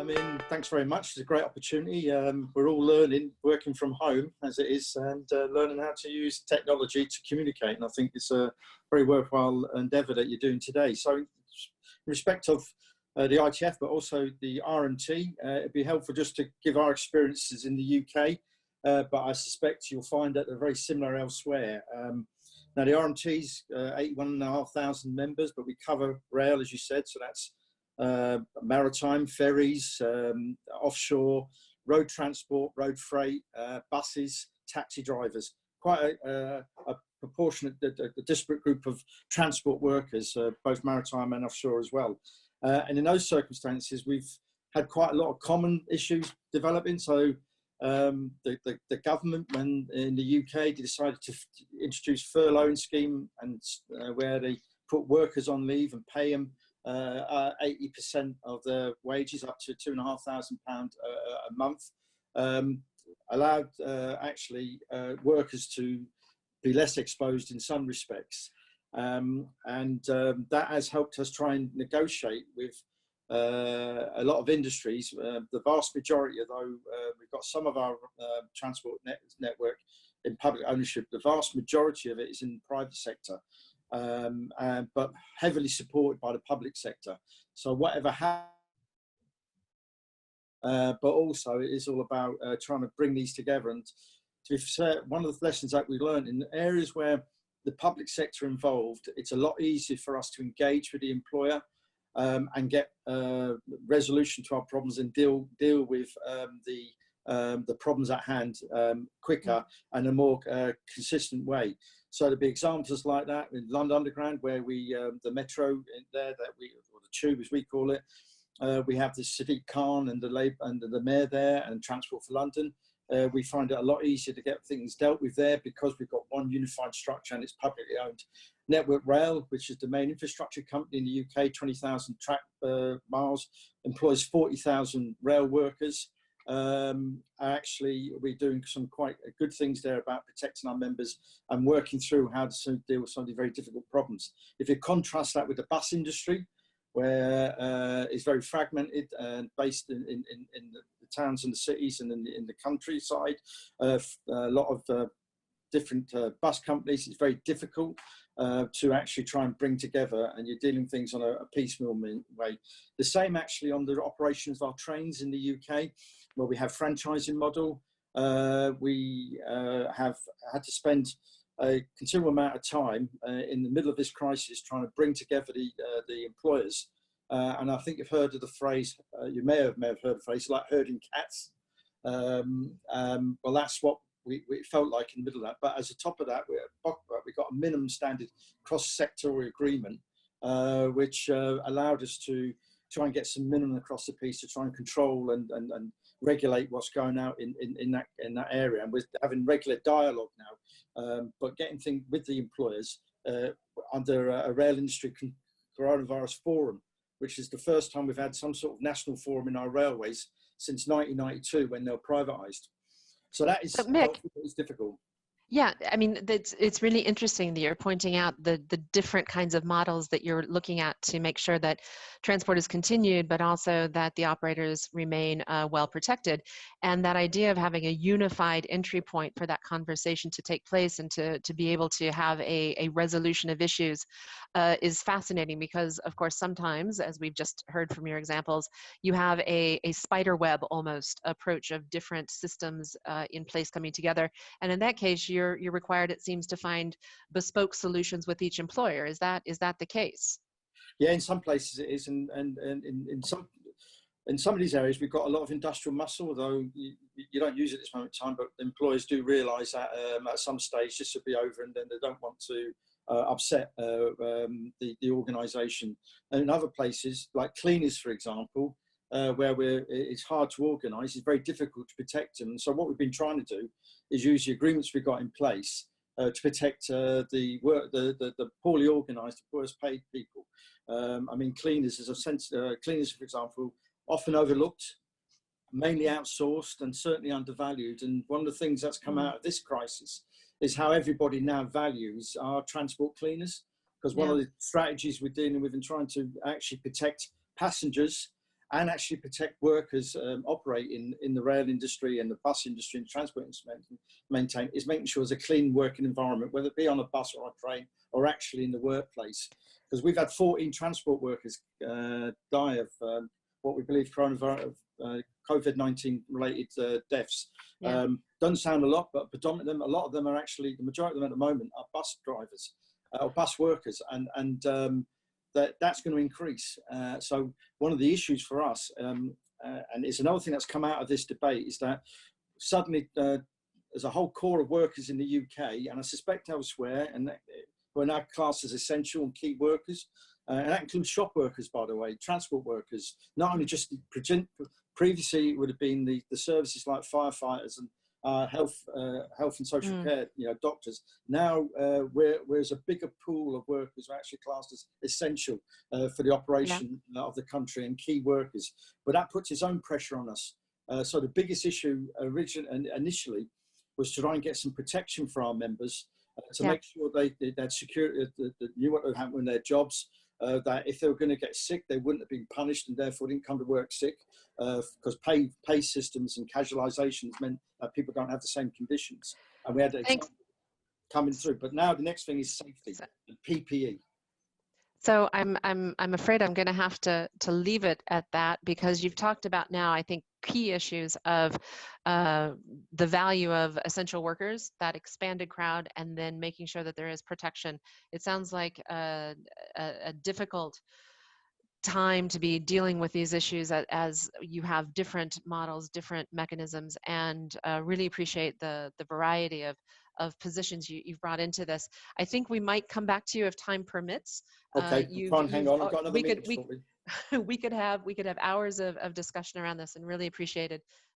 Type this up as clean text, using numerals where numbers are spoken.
I mean, thanks very much. It's a great opportunity. We're all learning, working from home as it is, and learning how to use technology to communicate. And I think it's a very worthwhile endeavour that you're doing today. So in respect of the ITF, but also the RMT, it'd be helpful just to give our experiences in the UK, but I suspect you'll find that they're very similar elsewhere. Now, the RMT's 81,500 members, but we cover rail, as you said, so that's maritime, ferries, offshore, road transport, road freight, buses, taxi drivers, quite a proportionate, a disparate group of transport workers, both maritime and offshore as well. And in those circumstances, we've had quite a lot of common issues developing. So the government, when in the UK, decided to introduce furloughing scheme, and where they put workers on leave and pay them 80% of their wages, up to £2,500 a month, allowed actually workers to be less exposed in some respects, and that has helped us try and negotiate with a lot of industries. The vast majority, although we've got some of our transport network in public ownership, the vast majority of it is in the private sector. But heavily supported by the public sector. So whatever happens, but also it is all about trying to bring these together. And to be fair, one of the lessons that we learned in areas where the public sector involved, it's a lot easier for us to engage with the employer and get resolution to our problems and deal with the problems at hand quicker and a more consistent way. So there'll be examples like that in London Underground, where we, the metro in there, or the tube as we call it, we have the Sadiq Khan and the mayor there, and Transport for London. We find it a lot easier to get things dealt with there because we've got one unified structure and it's publicly owned. Network Rail, which is the main infrastructure company in the UK, 20,000 track miles, employs 40,000 rail workers. Actually, we're doing some quite good things there about protecting our members and working through how to deal with some of the very difficult problems. If you contrast that with the bus industry, where it's very fragmented and based in the towns and the cities and in the countryside, a lot of different bus companies, it's very difficult to actually try and bring together, and you're dealing things on a piecemeal way. The same actually on the operations of our trains in the UK, where we have franchising model. We have had to spend a considerable amount of time in the middle of this crisis trying to bring together the employers. And I think you've heard of the phrase, you may have heard the phrase, like herding cats. Well, that's what we felt like in the middle of that. But as a top of that, we got a minimum standard cross-sectoral agreement, which allowed us to try and get some minimum across the piece to try and control and regulate what's going out in that area. And we're having regular dialogue now, but getting things with the employers under a rail industry coronavirus forum, which is the first time we've had some sort of national forum in our railways since 1992 when they were privatised. So that is difficult. Yeah, I mean, it's really interesting that you're pointing out the different kinds of models that you're looking at to make sure that transport is continued, but also that the operators remain well protected. And that idea of having a unified entry point for that conversation to take place and to be able to have a resolution of issues is fascinating, because, of course, sometimes, as we've just heard from your examples, you have a spider web almost approach of different systems in place coming together. And in that case, you're required, it seems, to find bespoke solutions with each employer. Is that the case? Yeah, in some places it is, and in some of these areas we've got a lot of industrial muscle, although you don't use it at this moment in time, but employers do realise that at some stage this will be over, and then they don't want to upset the organisation. And in other places, like cleaners, for example, where it's hard to organise, it's very difficult to protect them. And so what we've been trying to do is use the agreements we've got in place to protect the poorly organised, the poorest paid people. I mean, cleaners, as a sense, cleaners, for example, often overlooked, mainly outsourced, and certainly undervalued. And one of the things that's come out of this crisis is how everybody now values our transport cleaners, because one of the strategies we're dealing with in trying to actually protect passengers and actually protect workers operate in the rail industry and the bus industry and transport industry maintain, is making sure there's a clean working environment, whether it be on a bus or a train or actually in the workplace. Because we've had 14 transport workers die of what we believe coronavirus, COVID-19 related deaths. Yeah. Doesn't sound a lot, but predominantly a lot of them are actually, the majority of them at the moment are bus drivers or bus workers, and that's going to increase. So one of the issues for us, and it's another thing that's come out of this debate, is that suddenly there's a whole core of workers in the UK, and I suspect elsewhere, and who are now classed as essential and key workers. And that includes shop workers, by the way, transport workers, not only just previously it would have been the services like firefighters and health and social care, doctors. Now there's a bigger pool of workers who are actually classed as essential for the operation of the country and key workers. But that puts its own pressure on us. So the biggest issue initially was to try and get some protection for our members to make sure they had security, that knew what would happen in their jobs. That if they were going to get sick, they wouldn't have been punished and therefore didn't come to work sick, because pay systems and casualizations meant that people don't have the same conditions. And we had that coming through. But now the next thing is safety and PPE. So I'm afraid I'm going to have to leave it at that, because you've talked about now, I think, key issues of the value of essential workers, that expanded crowd, and then making sure that there is protection. It sounds like a difficult time to be dealing with these issues as you have different models, different mechanisms, and really appreciate the variety of positions you've brought into this. I think we might come back to you if time permits. Okay, try and hang on. I've got another meeting shortly. We could have hours of discussion around this, and really appreciated